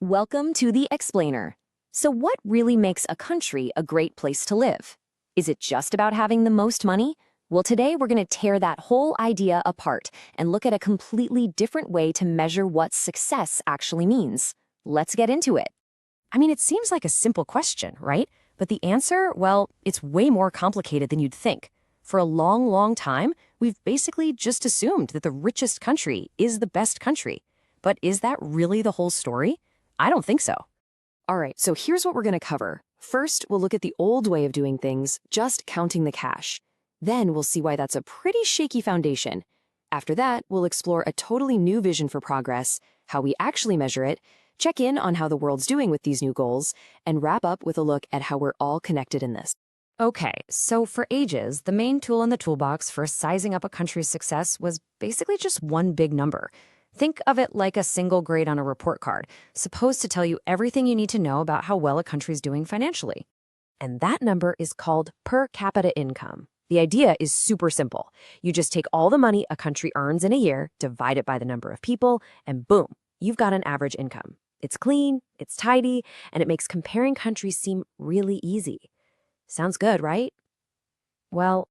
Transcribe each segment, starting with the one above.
Welcome to the Explainer. So what really makes a country a great place to live? Is it just about having the most money? Well, today we're going to tear that whole idea apart and look at a completely different way to measure what success actually means. Let's get into it. It seems like a simple question, right? But the answer, well, it's way more complicated than you'd think. For a long, long time, we've basically just assumed that the richest country is the best country. But is that really the whole story? I don't think so. All right, so here's what we're going to cover. First, we'll look at the old way of doing things, just counting the cash. Then we'll see why that's a pretty shaky foundation. After that, we'll explore a totally new vision for progress, how we actually measure it, check in on how the world's doing with these new goals, and wrap up with a look at how we're all connected in this. Okay, so for ages, the main tool in the toolbox for sizing up a country's success was basically just one big number. Think of it like a single grade on a report card, supposed to tell you everything you need to know about how well a country's doing financially. And that number is called per capita income. The idea is super simple. You just take all the money a country earns in a year, divide it by the number of people, and boom, you've got an average income. It's clean, it's tidy, and it makes comparing countries seem really easy. Sounds good, right? Well,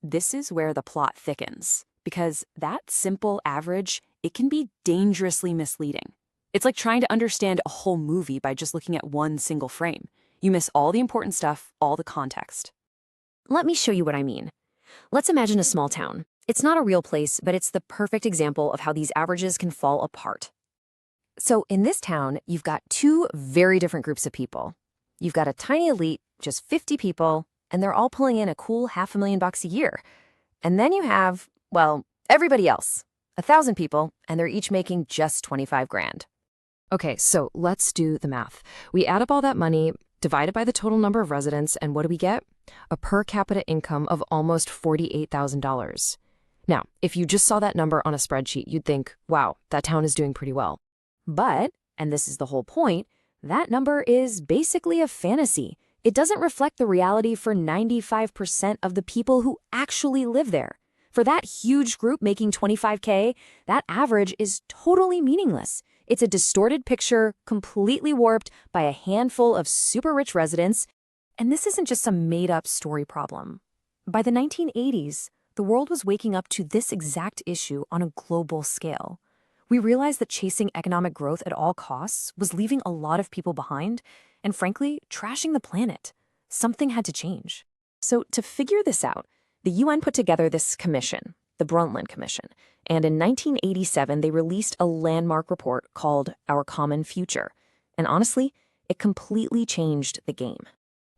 this is where the plot thickens, because that simple average, it can be dangerously misleading. It's like trying to understand a whole movie by just looking at one single frame. You miss all the important stuff, all the context. Let me show you what I mean. Let's imagine a small town. It's not a real place, but it's the perfect example of how these averages can fall apart. So in this town, you've got two very different groups of people. You've got a tiny elite, just 50 people, and they're all pulling in a cool $500,000 a year. And then you have, well, everybody else, 1,000 people, and they're each making just 25 grand. Okay, so let's do the math. We add up all that money, divide it by the total number of residents, and what do we get? A per capita income of almost $48,000. Now, if you just saw that number on a spreadsheet, you'd think, wow, that town is doing pretty well. But, and this is the whole point, that number is basically a fantasy. It doesn't reflect the reality for 95% of the people who actually live there. For that huge group making 25K, that average is totally meaningless. It's a distorted picture, completely warped by a handful of super rich residents. And this isn't just some made-up story problem. By the 1980s, the world was waking up to this exact issue on a global scale. We realized that chasing economic growth at all costs was leaving a lot of people behind and, frankly, trashing the planet. Something had to change. So to figure this out, the UN put together this commission, the Brundtland Commission, and in 1987 they released a landmark report called Our Common Future. And honestly, it completely changed the game.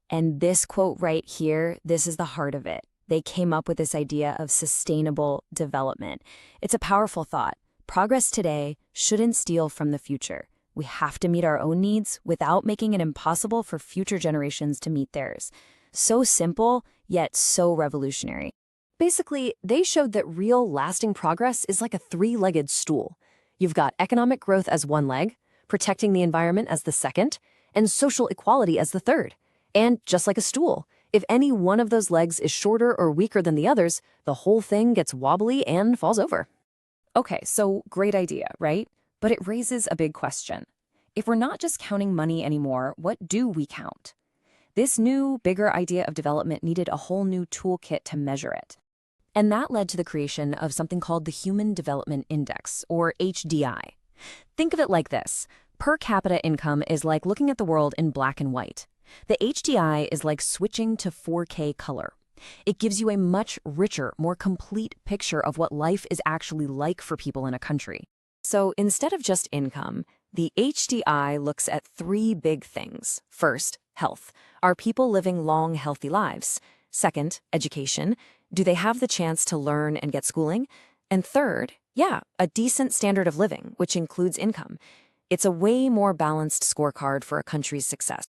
And this quote right here, this is the heart of it. They came up with this idea of sustainable development. It's a powerful thought. Progress today shouldn't steal from the future. We have to meet our own needs without making it impossible for future generations to meet theirs. So simple, yet so revolutionary. Basically, they showed that real, lasting progress is like a three-legged stool. You've got economic growth as one leg, protecting the environment as the second, and social equality as the third. And just like a stool, if any one of those legs is shorter or weaker than the others, the whole thing gets wobbly and falls over. Okay, so great idea, right? But it raises a big question. If we're not just counting money anymore, what do we count? This new, bigger idea of development needed a whole new toolkit to measure it. And that led to the creation of something called the Human Development Index, or HDI. Think of it like this. Per capita income is like looking at the world in black and white. The HDI is like switching to 4K color. It gives you a much richer, more complete picture of what life is actually like for people in a country. So instead of just income, the HDI looks at three big things. First, health. Are people living long, healthy lives? Second, education. Do they have the chance to learn and get schooling? And third, a decent standard of living, which includes income. It's a way more balanced scorecard for a country's success.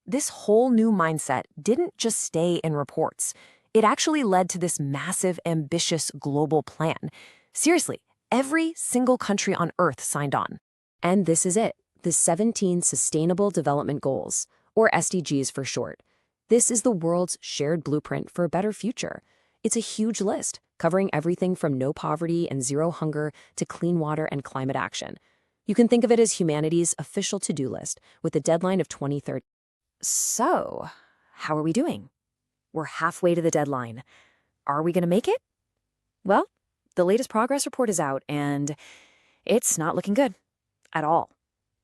This whole new mindset didn't just stay in reports. It actually led to this massive, ambitious global plan. Seriously, every single country on Earth signed on. And this is it, the 17 Sustainable Development Goals, or SDGs for short. This is the world's shared blueprint for a better future. It's a huge list, covering everything from no poverty and zero hunger to clean water and climate action. You can think of it as humanity's official to-do list with a deadline of 2030. So, how are we doing? We're halfway to the deadline. Are we going to make it? Well, the latest progress report is out, and it's not looking good at all.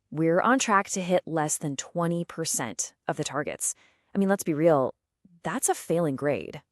We're on track to hit less than 20% of the targets. I mean, let's be real, that's a failing grade.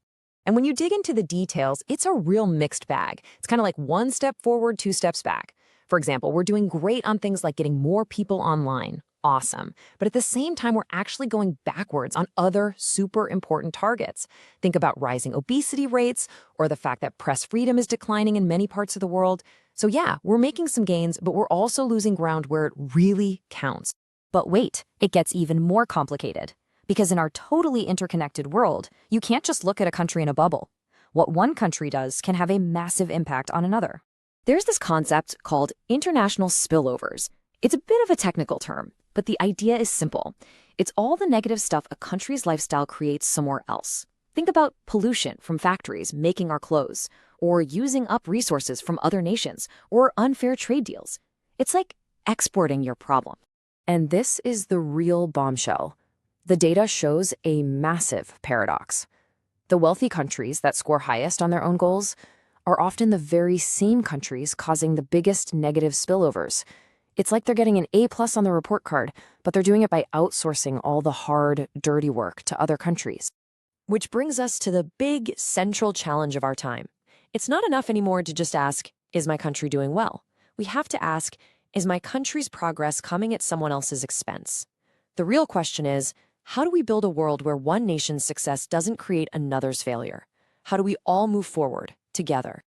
And when you dig into the details, it's a real mixed bag. It's kind of like one step forward, two steps back. For example, we're doing great on things like getting more people online. Awesome. But at the same time, we're actually going backwards on other super important targets. Think about rising obesity rates or the fact that press freedom is declining in many parts of the world. So yeah, we're making some gains, but we're also losing ground where it really counts. But wait, it gets even more complicated. Because in our totally interconnected world, you can't just look at a country in a bubble. What one country does can have a massive impact on another. There's this concept called international spillovers. It's a bit of a technical term, but the idea is simple. It's all the negative stuff a country's lifestyle creates somewhere else. Think about pollution from factories making our clothes, or using up resources from other nations, or unfair trade deals. It's like exporting your problem. And this is the real bombshell. The data shows a massive paradox. The wealthy countries that score highest on their own goals are often the very same countries causing the biggest negative spillovers. It's like they're getting an A+ on the report card, but they're doing it by outsourcing all the hard, dirty work to other countries. Which brings us to the big central challenge of our time. It's not enough anymore to just ask, is my country doing well? We have to ask, is my country's progress coming at someone else's expense? The real question is, how do we build a world where one nation's success doesn't create another's failure? How do we all move forward together?